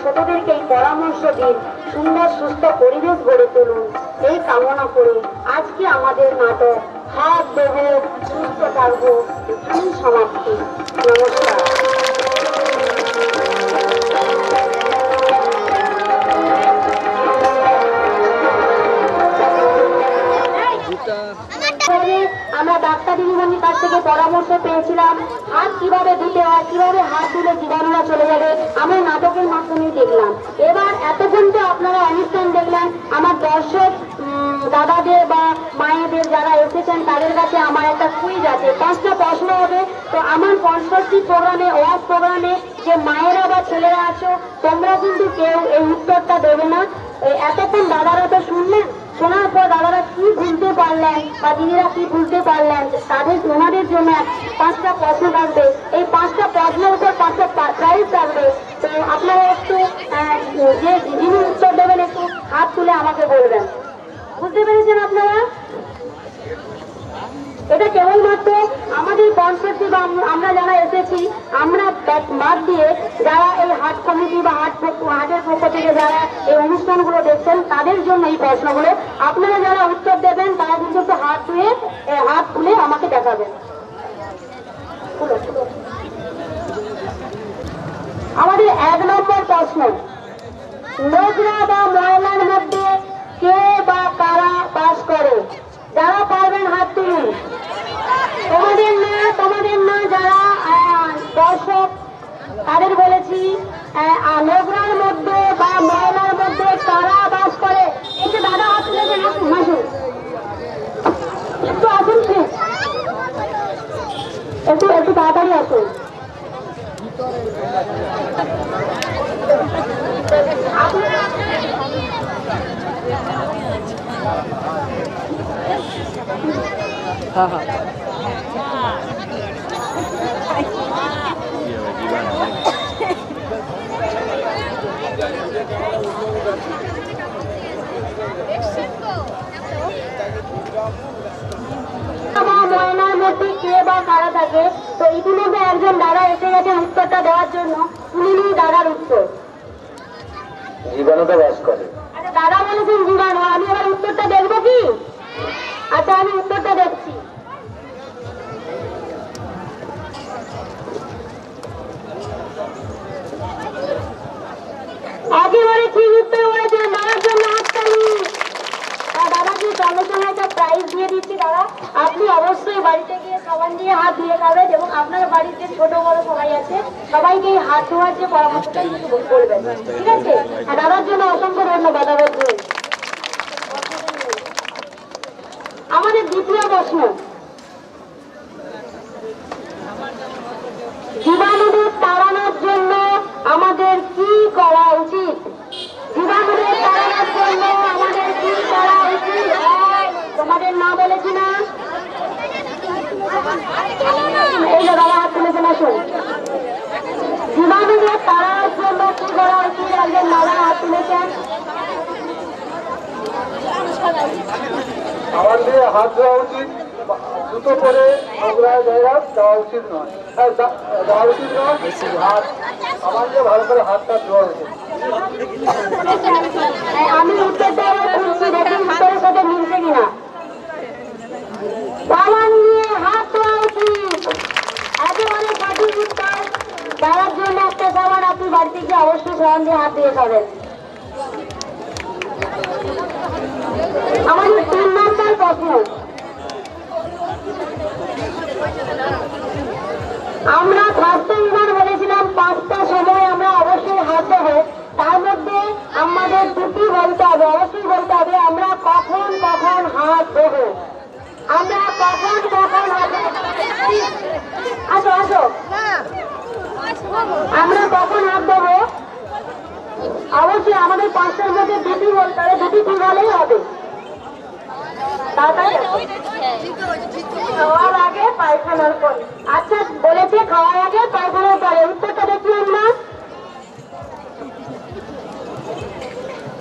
ছোটদেরকে এই পরামর্শ দিন, সুন্দর সুস্থ পরিবেশ গড়ে তুলুন, এই কামনা করে আজকে আমাদের নাটক হাত দেবো সুস্থ থাকবো এখানেই সমাপ্তি। নমস্কার। আমরা ডাক্তার দিদিমণির কাছ থেকে পরামর্শ পেয়েছিলাম হাত কিভাবে ধুতে হয়, কিভাবে হাত ধুলে জীবাণুরা চলে যাবে, আমরা নাটকের মাধ্যমে দেখলাম। এবার এতক্ষণ তো আপনারা অনুষ্ঠান দেখলেন, আমার দর্শক দাদাদের বা মায়েদের যারা এসেছেন তাদের কাছে আমার একটা কুইজ আছে, 5টা প্রশ্ন হবে। তো আমার পরবর্তী প্রোগ্রামে ওয়াজ প্রোগ্রামে যে মায়েরা বা ছেলেরা আছো তোমরা কিন্তু কেউ এই উত্তরটা দেবে না। এতক্ষণ দাদারা তো শুনলেন, শোনার পর দাদারা কি ভুলতে পারলেন বা দিদিরা কি ভুলতে পারলেন তাদের ওনাদের জন্য 5টা প্রশ্ন থাকবে। এই 5টা প্রশ্নের উপর 5টা প্রাইজ থাকবে। তো আপনারা একটু যে যিনি উত্তর দেবেন একটু হাত তুলে আমাকে বলবেন। বুঝতে পেরেছেন আপনারা? এটা কেবলমাত্র আমাদের কনসার্ট বা আমরা যারা এসেছি আমরা বাদ দিয়ে যারা এই হাট কমিটি বা হাটের পক্ষ থেকে যারা এই অনুষ্ঠানগুলো দেখছেন তাদের জন্য এই প্রশ্নগুলো। আপনারা যারা উত্তর দেবেন তারা কিন্তু একটু হাত তুলে আমাকে দেখাবেন। আমাদের 1 নম্বর প্রশ্ন, নোংরা বা ময়লার মধ্যে কে বা কারা বাস করে? যারা পারবেন হাত তুলুন। তোমাদের না যারা দর্শক তাদের বলেছি, নোংরার মধ্যে বা ময়লার মধ্যে কারা বাস করে? একটু দাদা হাত তুলেছেন, আসুন একটু আসুন প্লিজ, একটু তাড়াতাড়ি আসুন। হ্যাঁ হ্যাঁ ময়নার মধ্যে কে বা কারা থাকে? তো ইতিমধ্যে একজন দাদা এসে গেছেন উত্তরটা দেওয়ার জন্য। উনি দাদার উত্তর জীবাণুটা বাস করে। আচ্ছা দাদা বলেছেন জীবাণু, আমি এবার উত্তরটা দেখবো কি? আচ্ছা আমি উত্তরটা দেখছি। একেবারে ঠিক উত্তর বলেছেন, দাদার জন্য হাততালি। দাদাকে সঙ্গে সঙ্গে একটা প্রাইজ দিয়ে দিচ্ছি। দাদা আপনি অবশ্যই বাড়িতে গিয়ে সাবান দিয়ে হাত ধুয়ে খাবেন এবং আপনার বাড়িতে ছোট বড় সবাই আছে সবাইকে এই হাত ধোয়ার যে পরামর্শটা করবেন, ঠিক আছে? আর দাদার জন্য অসংখ্য ধন্যবাদ। দাদার জন্য আমাদের দ্বিতীয় প্রশ্ন, জীবাণুদের তাড়ানোর জন্য আমাদের কি করা উচিত? জীবাণুদের তাড়ানোর জন্য আমাদের কি করা উচিত? তোমাদের না বলেছি না? এই যে দাদা হাত তুলেছেন, আসুন। জীবাণুদের তাড়ানোর জন্য কি করা উচিত? একজন দাদা হাত তুলেছেন। সাবান দিয়ে হাত ধোয়া উচিত, জুতো পরে নোংরা জায়গা যাওয়া উচিত নয়, যাওয়া উচিত নয়। আর সাবান দিয়ে ভালো করে হাতটা ধোয়া উচিত। আমি উত্তরটা খুঁজছি, দেখি উত্তরের সাথে মিলছে কিনা। সাবান দিয়ে হাত ধোয়া উচিত, একেবারে সঠিক উত্তর। তার জন্য একটা সাবান আপনি বাড়িতে গিয়ে অবশ্যই সাবান দিয়ে হাত দিয়ে খাবেন। আমাদের 3 নম্বর প্রশ্ন, আমরা স্বাস্থ্য বিভাগ বলেছিলাম 5টা সময় আমরা অবশ্যই হাত দেবো। তার মধ্যে আমাদের দুটি বলতে হবে, অবশ্যই বলতে হবে আমরা কখন কখন হাত দেবো। আমরা কখন কখন হাত আসো আমরা কখন হাত দেবো অবশ্যই আমাদের 5টার মধ্যে দুটি বলতে হবে, দুটি ঠিক হলেই হবে। খাওয়ার আগে পায়খানার পরে। আচ্ছা বলেছে খাওয়ার আগে পায়খানার পরে, উত্তরটা দেখলাম না।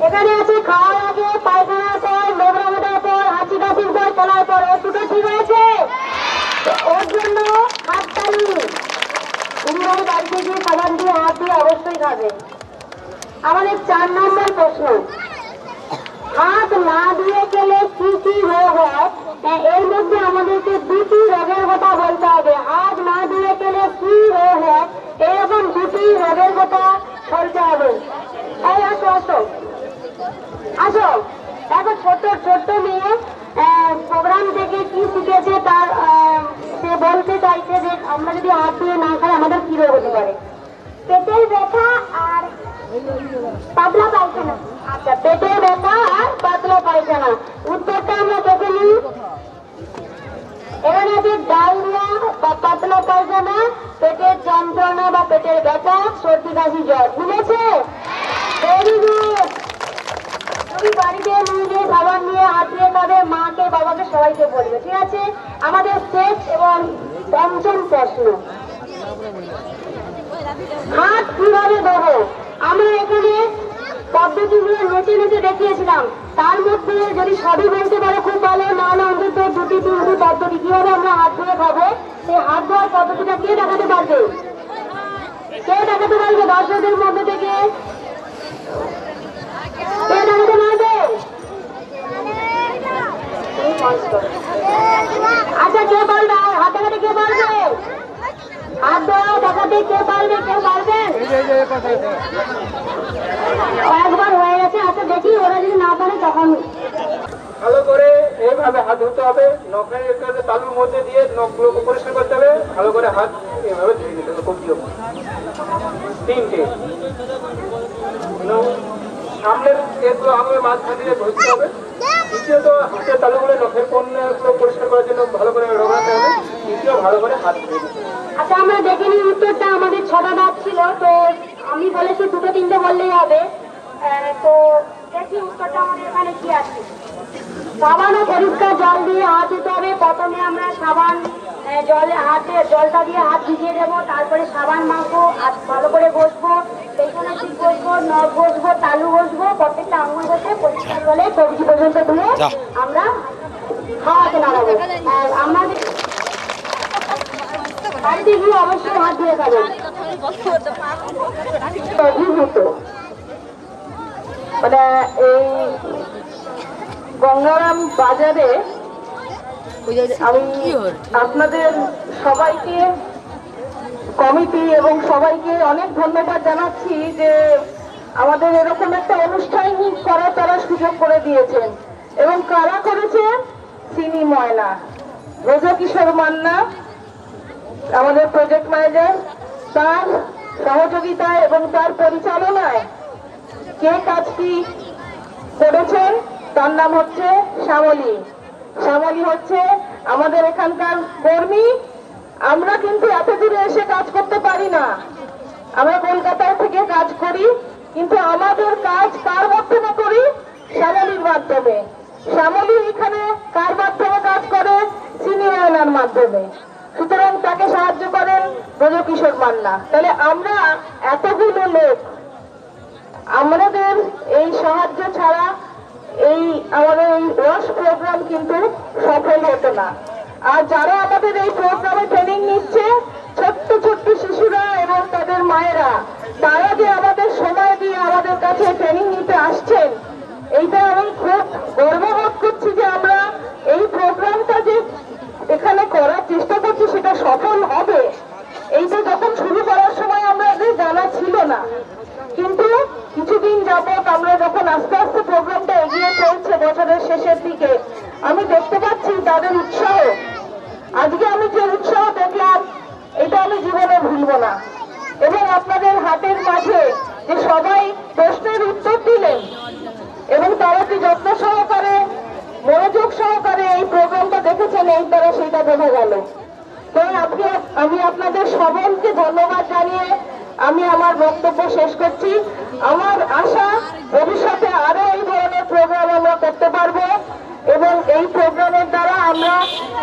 এখানে আছে খাওয়ার আগে পায়খানার পর, নোংরা মোটার পর, হাঁচি কাশির পর, তোলার পর। ওর দুটো ঠিক হয়েছে, ওর জন্য হাততালি। তুমি বাড়িতে গিয়ে সাবান দিয়ে হাত দিয়ে অবশ্যই খাবে। আমাদের 4 নম্বর প্রশ্ন, হাত না ধুয়ে গেলে কি কি রোগ হয়? এর মধ্যে আমাদেরকে 2টি রোগের কথা বলতে হবে। হাত না ধুয়ে গেলে কি রোগ হয়, এরকম 2টি রোগের কথা বলতে হবে। এই আসো আসো আসো, দেখো ছোট্ট ছোট্ট মেয়ে প্রোগ্রাম থেকে কি শিখেছে তার সে বলতে চাইছে যে আমরা যদি হাত ধুয়ে না খাই আমাদের কি রোগ হতে পারে। পেটের ব্যথা আর পাতলা পায়খানা। আচ্ছা, পেটের ব্যথা আর পাতলা পায়খানা, উত্তরটা আমরা দেখে নিই। এখানে আছে ডায়রিয়া বা পাতলা পায়খানা, পেটের যন্ত্রণা বা পেটের ব্যথা, সর্দি কাশি জ্বর। বুঝেছে? Very good. তুমি বাড়িতে নিজে খাবার নিয়ে হাত দিয়ে খাবে, মাকে বাবাকে সবাইকে বলবে, ঠিক আছে? আমাদের শেষ এবং 5ম প্রশ্ন, হাত কিভাবে ধোবো? আমরা এখানে পদ্ধতিগুলো নেচে নেচে দেখিয়েছিলাম, তার মধ্যে যদি সবই বলতে পারো খুব ভালো, না হলে অন্তত 2টি-3টি পদ্ধতি কিভাবে আমরা হাত ধুয়ে খাবো, সেই হাত ধোয়ার পদ্ধতিটা কে দেখাতে পারবে? কে দেখাতে পারবে দর্শকদের মধ্যে থেকে? কে দেখাতে পারবে? আচ্ছা, কে বলবে? হাত দেখাতে কে বলবে? হাত ধোয়া দেখাতে কে পারবে? কেউ পারবেন? একবার হয়ে গেছে। আচ্ছা, দেখি ওরা যদি না পারে তখন ভালো করে এইভাবে হাত ধুতে হবে, নখের এখানে তালুর মধ্যে দিয়ে নখগুলোকে পরিষ্কার করতে হবে, ভালো করে হাত এইভাবে ধুয়ে দিতে হবে। কবজি অবধি 3টে। সামনের এগুলো আঙুলের মাঝখান দিয়ে ধরতে হবে। দ্বিতীয়ত হাতের তালুগুলো নখের কোণগুলো পরিষ্কার করার জন্য ভালো করে রগড়াতে হবে। তৃতীয়, ভালো করে হাত ধুয়ে দিতে হবে। আচ্ছা, আমরা দেখে নিই উত্তরটা। আমাদের 6টা দাঁত ছিল, তো আমি বলেছি 2-3টে বললেই হবে। তো দেখি উত্তরটা আমাদের এখানে কি আছে। সাবান ও পরিষ্কার জল দিয়ে হাত ধুতে হবে। প্রথমে আমরা সাবান জলটা দিয়ে হাত ভিজিয়ে দেবো, তারপরে সাবান মাখবো, আর ভালো করে ঘষবো, পেছনে পিঠ ঘষবো, নখ ঘষবো, তালু ঘষবো, প্রত্যেকটা আঙুল ঘষে পরিষ্কার জলে কবজি পর্যন্ত ধুয়ে আমরা খাওয়াতে লাগাবো। আর আমাদের বাড়িতে গিয়ে অবশ্যই হাত ধুয়ে খাবেন। মানে এই গঙ্গারাম বাজারে আমি আপনাদের সবাইকে, কমিটি এবং সবাইকে অনেক ধন্যবাদ জানাচ্ছি যে আমাদের এরকম একটা অনুষ্ঠান করার তারা সুযোগ করে দিয়েছেন। এবং কারা করেছে? সিনি ময়না, ব্রজকিশোর মান্না আমাদের প্রজেক্ট ম্যানেজার, তার সহযোগিতায় এবং তার পরিচালনায় কে কাজটি করেছেন তার নাম হচ্ছে শ্যামলী। শ্যামলী হচ্ছে আমাদের এখানকার কর্মী। আমরা কিন্তু এত দূরে এসে কাজ করতে পারি না, আমরা কলকাতা থেকে কাজ করি, কিন্তু আমাদের কাজ কার মাধ্যমে করি? শ্যামলীর মাধ্যমে। শ্যামলী এখানে কার মাধ্যমে কাজ করে? সিনিয়র মাধ্যমে। সুতরাং তাকে সাহায্য করেন ব্রজকিশোর মান্না। তাহলে আমরা এতগুলো লোক, আমাদের এই সাহায্য ছাড়া এই আমাদের এই রস প্রোগ্রাম কিন্তু সফল হতো না। আর যারা আমাদের এই প্রোগ্রামে ট্রেনিং নিচ্ছে, ছোট্ট ছোট্ট শিশুরা এবং তাদের মায়েরা, তারা যে আমাদের সময় দিয়ে আমাদের কাছে ট্রেনিং নিতে আসছেন, এইটা আমি খুব গর্ববোধ করছি যে আমরা এই প্রোগ্রামটা যে এখানে করার চেষ্টা করছি সেটা সফল হবে। এইটা যখন শুরু করার সময় আমাদের জানা ছিল না, কিন্তু কিছুদিন যাবত আমরা যখন আস্তে আস্তে প্রোগ্রামটা এগিয়ে চলছে বছরের শেষের দিকে, আমি দেখতে পাচ্ছি তাদের উৎসাহ। আজকে আমি যে উৎসাহ দেখলাম এটা আমি জীবনে ভুলব না। এবং আপনাদের হাতের মাঝে যে সবাই প্রশ্নের উত্তর দিলেন এবং তারা যে যত্ন সহকারে, মনোযোগ সহকারে এই প্রোগ্রামটা দেখেছেন, এই দ্বারা সেটা বোঝা গেল। তো আমি আপনাদের সকলকে ধন্যবাদ জানিয়ে আমি আমার বক্তব্য শেষ করছি। আমার আশা ভবিষ্যতে আরো এই ধরনের প্রোগ্রাম আমরা করতে পারবো এবং এই প্রোগ্রামের দ্বারা আমরা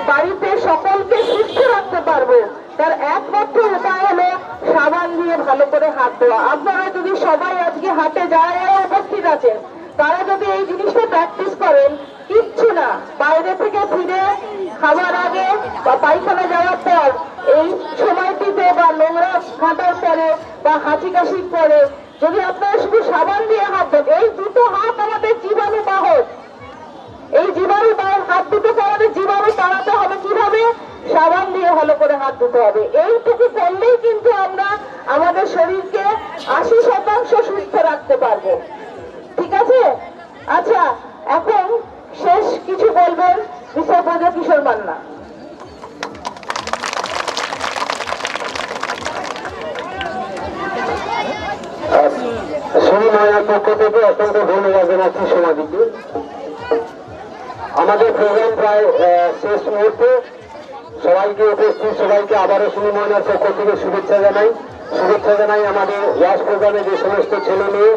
বাড়িতে সকলকে সুস্থ রাখতে পারবো। তার একমাত্র উপায় হলো সাবান দিয়ে ভালো করে হাত ধোয়া। আপনারা যদি সবাই আজকে হাটে যারা উপস্থিত আছেন, তারা যদি এই জিনিসটা প্র্যাকটিস করেন, কিচ্ছু না, বাইরে থেকে ফিরে খাবার আগে বা পায়খানা যাওয়ার পর এই সময়টিতে বা নোংরা ঘাটার পরে বা হাঁচি কাশির পরে যদি আপনারা শুধু সাবান দিয়ে হাত ধোবে। এই দুটো হাত আমাদের জীবাণু বাহক, এই জীবাণু হাত দুটোকে আমাদের জীবাণু তাড়াতে হবে কিভাবে? সাবান দিয়ে ভালো করে হাত ধুতে হবে। এইটুকু করলেই কিন্তু আমরা আমাদের শরীরকে 80% সুস্থ রাখতে পারবো। ঠিক আছে? আচ্ছা, এখন শেষ কিছু বলবেন মিস্টার ব্রজকিশোর মান্না। সুমি মায়ের পক্ষ থেকে অত্যন্ত ধন্যবাদ জানাচ্ছি সমাধিকে। আমাদের প্রোগ্রাম প্রায় শেষ মুহূর্তে। সবাইকে উপস্থিত সবাইকে আবারও সুমি ময়নার পক্ষ থেকে শুভেচ্ছা জানাই আমাদের ওয়াজ প্রোগ্রামে যে সমস্ত ছেলে মেয়ে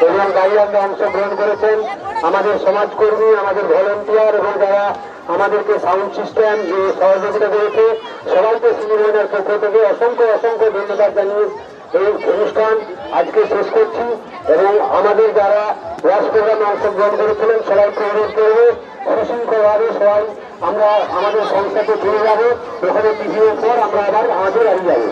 এবং গাইয়াররা অংশগ্রহণ করেছেন, আমাদের সমাজকর্মী, আমাদের ভলেন্টিয়ার এবং যারা আমাদেরকে সাউন্ড সিস্টেম যে সহযোগিতা করেছে, সবাইকে সুমি ময়নার পক্ষ থেকে অসংখ্য ধন্যবাদ জানিয়ে এই অনুষ্ঠান আজকে শেষ করছি। এবং আমাদের যারা ওয়াজ প্রোগ্রামে অংশগ্রহণ করেছিলেন সবাইকে অনুরোধ করবো সুশৃঙ্খলভাবে সবাই আমরা আমাদের সংস্থাকে ফিরে যাবো। ওখানে টিভির পর আমরা আবার আমাদের বাড়ি যাবো।